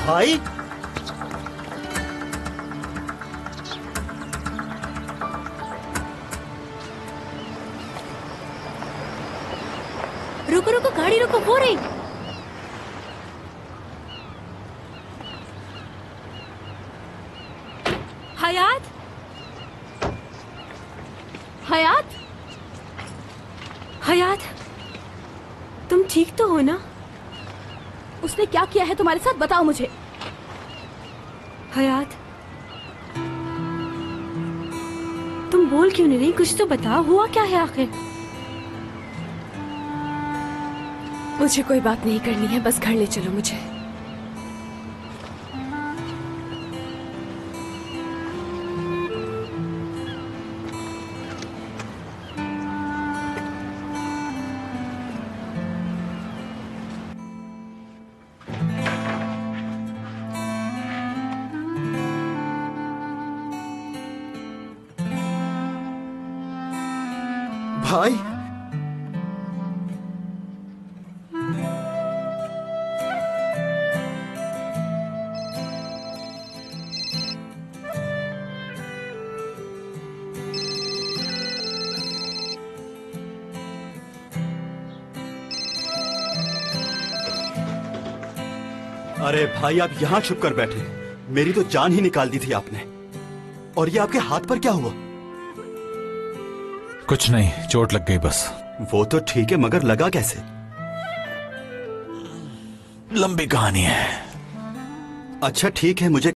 भाई रुको रुको, गाड़ी रुको, हो रही। हयात, हयात, हयात, तुम ठीक तो हो ना? उसने क्या किया है तुम्हारे साथ, बताओ मुझे। हयात, तुम बोल क्यों नहीं रही? कुछ तो बताओ, हुआ क्या है आखिर? मुझे कोई बात नहीं करनी है, बस घर ले चलो मुझे। भाई अरे भाई, आप यहाँ छुप कर बैठे, मेरी तो जान ही निकाल दी थी आपने। और ये आपके हाथ पर क्या हुआ? कुछ नहीं, चोट लग गई बस। वो तो ठीक है, मगर लगा कैसे? लंबी कहानी है। अच्छा ठीक है, मुझे